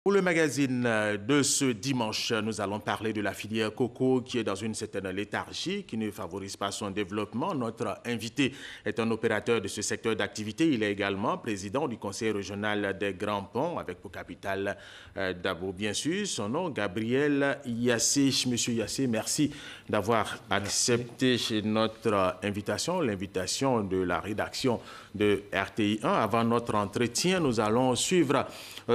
Pour le magazine de ce dimanche, nous allons parler de la filière coco qui est dans une certaine léthargie, qui ne favorise pas son développement. Notre invité est un opérateur de ce secteur d'activité. Il est également président du conseil régional des Grands Ponts, avec pour capitale Dabo, bien sûr. Son nom, Gabriel Yassé. Monsieur Yassé, merci d'avoir accepté notre invitation, l'invitation de la rédaction de RTI 1. Avant notre entretien, nous allons suivre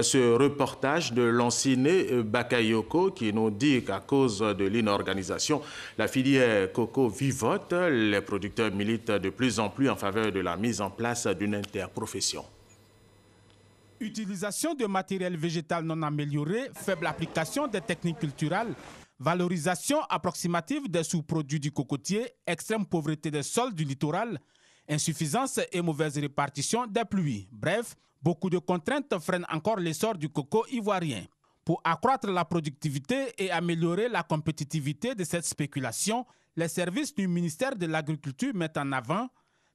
ce reportage de Lanciné Bakayoko qui nous dit qu'à cause de l'inorganisation, la filière coco vivote. Les producteurs militent de plus en plus en faveur de la mise en place d'une interprofession. Utilisation de matériel végétal non amélioré, faible application des techniques culturelles, valorisation approximative des sous-produits du cocotier, extrême pauvreté des sols du littoral, insuffisance et mauvaise répartition des pluies. Bref, beaucoup de contraintes freinent encore l'essor du coco ivoirien. Pour accroître la productivité et améliorer la compétitivité de cette spéculation, les services du ministère de l'Agriculture mettent en avant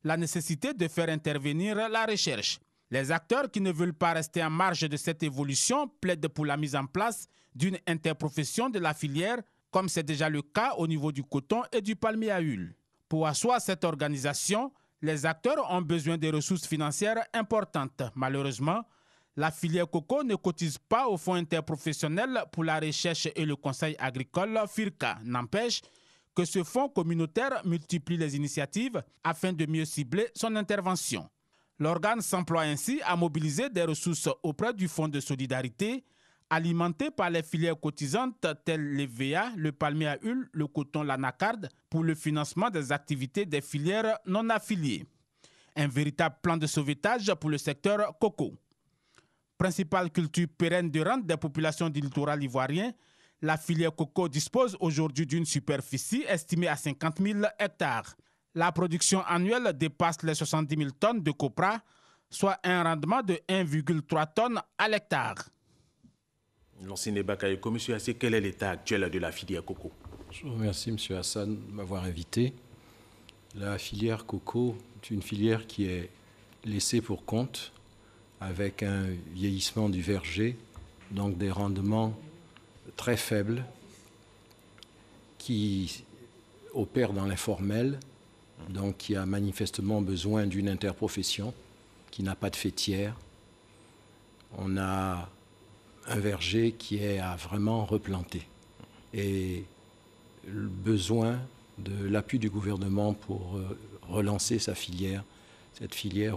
la nécessité de faire intervenir la recherche. Les acteurs qui ne veulent pas rester en marge de cette évolution plaident pour la mise en place d'une interprofession de la filière, comme c'est déjà le cas au niveau du coton et du palmier à huile. Pour asseoir cette organisation, les acteurs ont besoin de ressources financières importantes. Malheureusement, la filière coco ne cotise pas au Fonds interprofessionnel pour la recherche et le conseil agricole FIRCA. N'empêche que ce fonds communautaire multiplie les initiatives afin de mieux cibler son intervention. L'organe s'emploie ainsi à mobiliser des ressources auprès du Fonds de solidarité, alimenté par les filières cotisantes telles les VA, le palmier à huile, le coton, l'anacarde, pour le financement des activités des filières non affiliées. Un véritable plan de sauvetage pour le secteur coco. Principale culture pérenne de rente des populations du littoral ivoirien, la filière coco dispose aujourd'hui d'une superficie estimée à 50 000 hectares. La production annuelle dépasse les 70 000 tonnes de copra, soit un rendement de 1,3 tonnes à l'hectare. Lanciné Bakayoko, monsieur Yassé, quel est l'état actuel de la filière coco? Je vous remercie, monsieur Hassan, de m'avoir invité. La filière coco est une filière qui est laissée pour compte, avec un vieillissement du verger, donc des rendements très faibles, qui opèrent dans l'informel, donc qui a manifestement besoin d'une interprofession, qui n'a pas de fêtière. On a un verger qui est à vraiment replanter et le besoin de l'appui du gouvernement pour relancer cette filière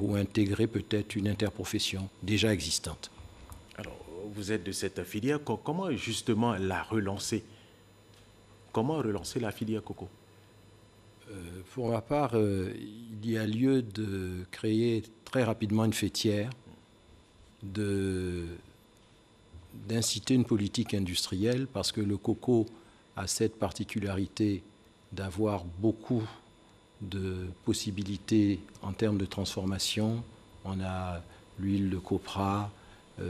ou intégrer peut-être une interprofession déjà existante. Alors, vous êtes de cette filière, comment justement la relancer? Comment relancer la filière coco? Pour ma part, il y a lieu de créer très rapidement une fêtière, d'inciter une politique industrielle, parce que le coco a cette particularité d'avoir beaucoup de possibilités en termes de transformation. On a l'huile de copra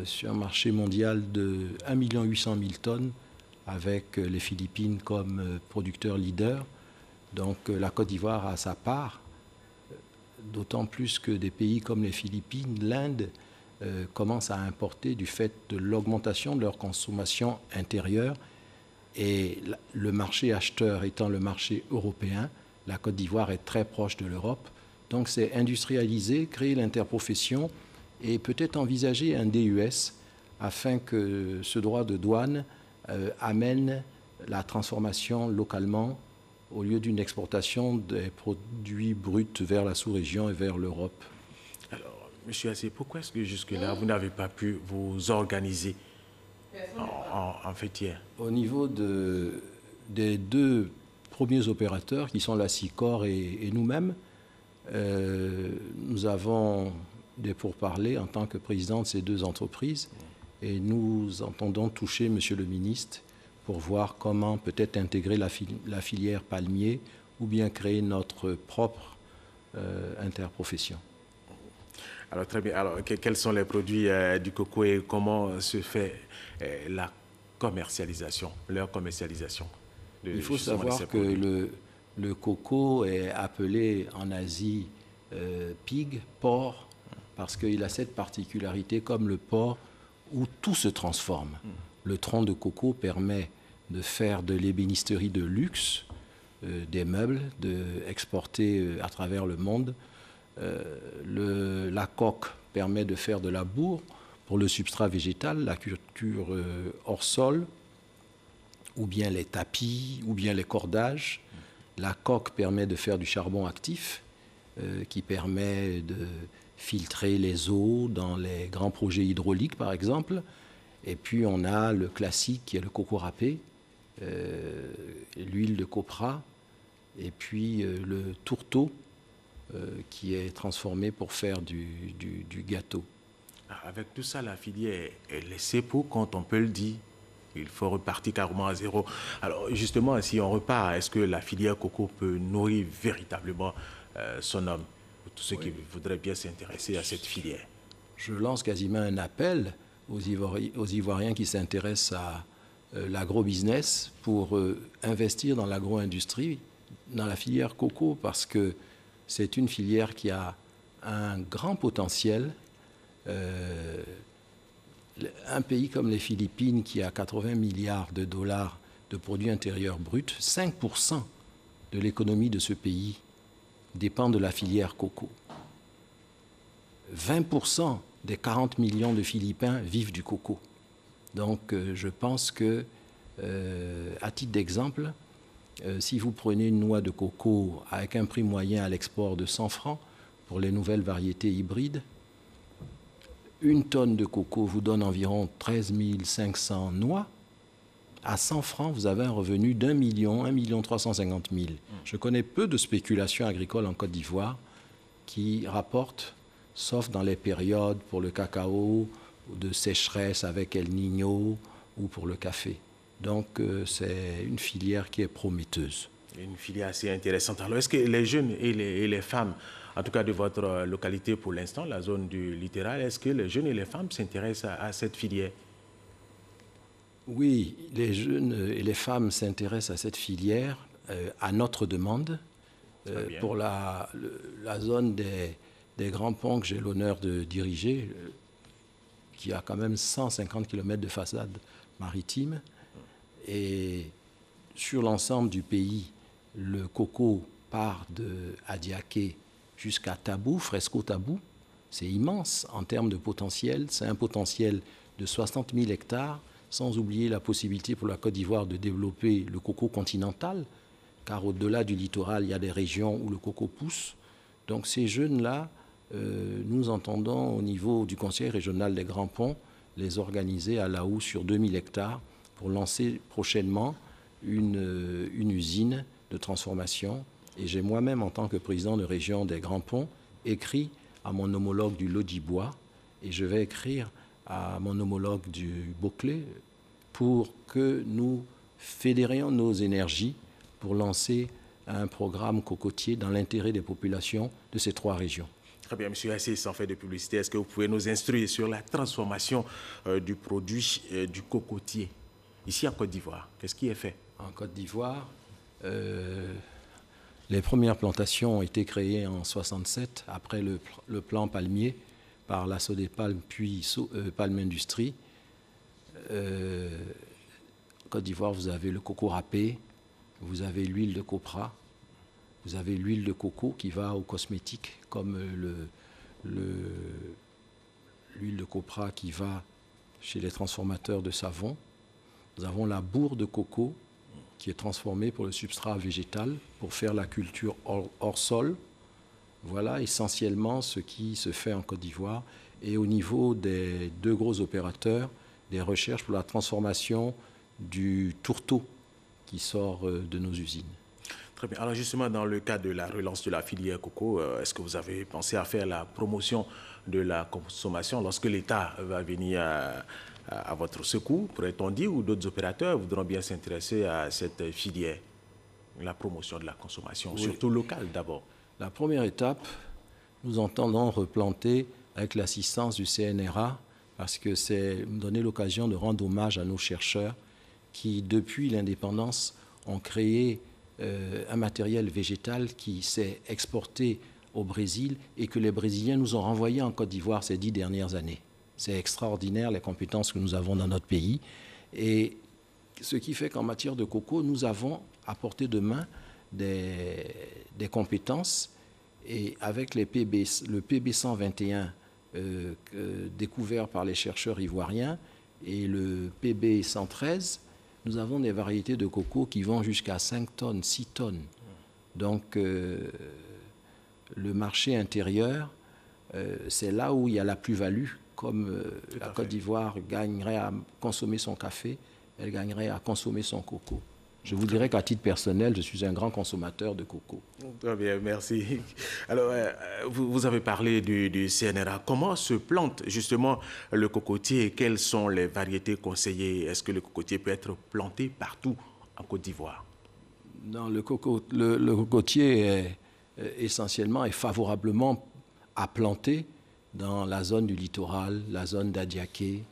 sur un marché mondial de 1 800 000 tonnes, avec les Philippines comme producteur leader. Donc la Côte d'Ivoire a sa part, d'autant plus que des pays comme les Philippines, l'Inde, commencent à importer du fait de l'augmentation de leur consommation intérieure. Et le marché acheteur étant le marché européen, la Côte d'Ivoire est très proche de l'Europe. Donc c'est industrialiser, créer l'interprofession et peut-être envisager un DUS afin que ce droit de douane amène la transformation localement au lieu d'une exportation des produits bruts vers la sous-région et vers l'Europe. Alors, monsieur Yassé, pourquoi est-ce que jusque-là, vous n'avez pas pu vous organiser en fêtière? Au niveau des deux premiers opérateurs, qui sont la SICOR et nous-mêmes, nous avons des pourparlers en tant que président de ces deux entreprises et nous entendons toucher monsieur le ministre pour voir comment peut-être intégrer la filière palmier ou bien créer notre propre interprofession. Alors très bien. Alors quels sont les produits du coco et comment se fait la commercialisation, leur commercialisation? Il faut savoir que le coco est appelé en Asie pig, porc, parce qu'il a cette particularité comme le porc où tout se transforme. Le tronc de coco permet de faire de l'ébénisterie de luxe, des meubles, d'exporter à travers le monde. La coque permet de faire de la bourre pour le substrat végétal, la culture hors sol, ou bien les tapis, ou bien les cordages. La coque permet de faire du charbon actif, qui permet de filtrer les eaux dans les grands projets hydrauliques, par exemple. Et puis, on a le classique, qui est le coco râpé, l'huile de copra, et puis le tourteau, qui est transformé pour faire du gâteau. Avec tout ça, la filière est laissée pour quand on peut le dire. Il faut repartir carrément à zéro. Alors justement, si on repart, est-ce que la filière coco peut nourrir véritablement son homme, pour tous ceux qui voudraient bien s'intéresser à cette filière? Je lance quasiment un appel aux Ivoiriens qui s'intéressent à l'agro-business pour investir dans l'agro-industrie, dans la filière coco, parce que c'est une filière qui a un grand potentiel. Un pays comme les Philippines, qui a 80 milliards de dollars de produits intérieurs bruts, 5% de l'économie de ce pays dépend de la filière coco. 20% des 40 millions de Philippins vivent du coco. Donc je pense que, à titre d'exemple, si vous prenez une noix de coco avec un prix moyen à l'export de 100 francs pour les nouvelles variétés hybrides, une tonne de coco vous donne environ 13 500 noix. À 100 francs, vous avez un revenu d'1 million, 1 350 000. Je connais peu de spéculations agricoles en Côte d'Ivoire qui rapportent, sauf dans les périodes pour le cacao, de sécheresse avec El Niño ou pour le café. Donc, c'est une filière qui est prometteuse. Une filière assez intéressante. Alors, est-ce que les jeunes et les femmes, en tout cas de votre localité pour l'instant, la zone du littoral, est-ce que les jeunes et les femmes s'intéressent à cette filière? Oui, les jeunes et les femmes s'intéressent à cette filière à notre demande. Pour la zone des Grands Ponts que j'ai l'honneur de diriger, qui a quand même 150 km de façade maritime. Et sur l'ensemble du pays, le coco part de Adiaké jusqu'à Tabou, Fresco-Tabou. C'est immense en termes de potentiel. C'est un potentiel de 60 000 hectares, sans oublier la possibilité pour la Côte d'Ivoire de développer le coco continental, car au-delà du littoral, il y a des régions où le coco pousse. Donc ces jeunes-là, nous entendons au niveau du Conseil régional des Grands Ponts les organiser à Laou sur 2000 hectares pour lancer prochainement une usine de transformation. Et j'ai moi-même, en tant que président de région des Grands Ponts, écrit à mon homologue du Lodibois, et je vais écrire à mon homologue du Beauclé pour que nous fédérions nos énergies pour lancer un programme cocotier dans l'intérêt des populations de ces 3 régions. Très bien, M. Assis, sans faire de publicité, est-ce que vous pouvez nous instruire sur la transformation du produit du cocotier ici en Côte d'Ivoire? Qu'est-ce qui est fait? En Côte d'Ivoire, les premières plantations ont été créées en 1967, après le plan palmier, par la Sodepalme puis Palme Industrie. En Côte d'Ivoire, vous avez le coco râpé, vous avez l'huile de copra, vous avez l'huile de coco qui va aux cosmétiques, comme l'huile de copra qui va chez les transformateurs de savon. Nous avons la bourre de coco qui est transformée pour le substrat végétal, pour faire la culture hors sol. Voilà essentiellement ce qui se fait en Côte d'Ivoire. Et au niveau des 2 gros opérateurs, des recherches pour la transformation du tourteau qui sort de nos usines. Très bien. Alors justement, dans le cadre de la relance de la filière coco, est-ce que vous avez pensé à faire la promotion de la consommation lorsque l'État va venir à votre secours, pourrait-on dire, ou d'autres opérateurs voudront bien s'intéresser à cette filière, la promotion de la consommation, oui, surtout locale d'abord? La première étape, nous entendons replanter avec l'assistance du CNRA, parce que c'est me donner l'occasion de rendre hommage à nos chercheurs qui, depuis l'indépendance, ont créé un matériel végétal qui s'est exporté au Brésil et que les Brésiliens nous ont renvoyé en Côte d'Ivoire ces 10 dernières années. C'est extraordinaire les compétences que nous avons dans notre pays. Et ce qui fait qu'en matière de coco, nous avons à portée de main des compétences. Et avec le PB 121 découvert par les chercheurs ivoiriens et le PB 113, nous avons des variétés de coco qui vont jusqu'à 5 tonnes, 6 tonnes. Donc, le marché intérieur, c'est là où il y a la plus-value. Comme la Côte d'Ivoire gagnerait à consommer son café, elle gagnerait à consommer son coco. Je vous dirais qu'à titre personnel, je suis un grand consommateur de coco. Très bien, merci. Alors, vous avez parlé du CNRA. Comment se plante justement le cocotier et quelles sont les variétés conseillées? Est-ce que le cocotier peut être planté partout en Côte d'Ivoire? Non, le cocotier essentiellement est favorablement à planter dans la zone du littoral, la zone d'Adiaké,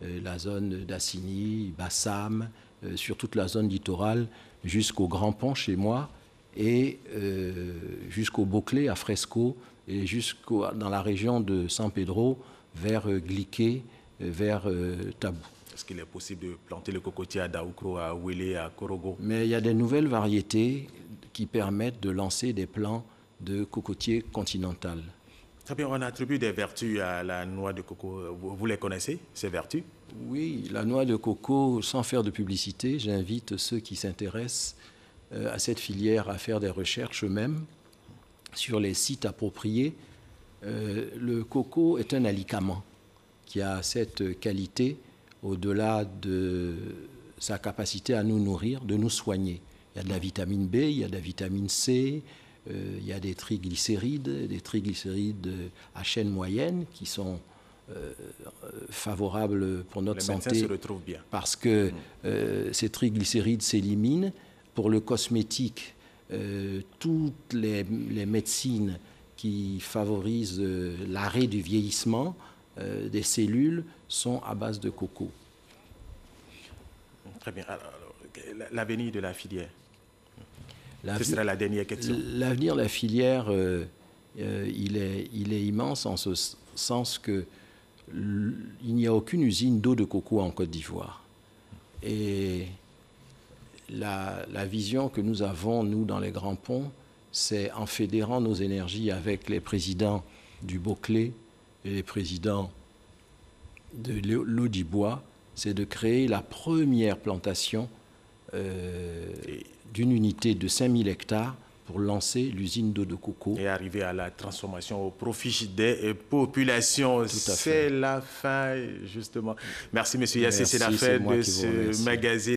la zone d'Assini, Bassam, sur toute la zone littorale, jusqu'au Grand Pont chez moi, et jusqu'au Boclé à Fresco, et dans la région de San Pedro, vers Gliqué, vers Tabou. Est-ce qu'il est possible de planter le cocotier à Daoukro, à Ouélé, à Korogo? Mais il y a des nouvelles variétés qui permettent de lancer des plants de cocotier continental. Très bien, on attribue des vertus à la noix de coco. Vous les connaissez, ces vertus? Oui, la noix de coco, sans faire de publicité, j'invite ceux qui s'intéressent à cette filière à faire des recherches eux-mêmes sur les sites appropriés. Le coco est un alicament qui a cette qualité au-delà de sa capacité à nous nourrir, de nous soigner. Il y a de la vitamine B, il y a de la vitamine C, il y a des triglycérides à chaîne moyenne qui sont favorables pour notre santé. Les médecins se retrouvent bien. Parce que ces triglycérides s'éliminent. Pour le cosmétique, toutes les médecines qui favorisent l'arrêt du vieillissement des cellules sont à base de coco. Très bien. Alors, l'avenir de la filière? Ce sera la dernière question. L'avenir de la filière, il est immense en ce sens que il n'y a aucune usine d'eau de coco en Côte d'Ivoire. Et la vision que nous avons, nous, dans les Grands Ponts, c'est en fédérant nos énergies avec les présidents du Boclé et les présidents de l'Audibois, c'est de créer la première plantation d'une unité de 5000 hectares pour lancer l'usine d'eau de coco. Et arriver à la transformation au profit des populations. C'est la fin, justement. Merci, monsieur Yassé, c'est la fin de ce magazine.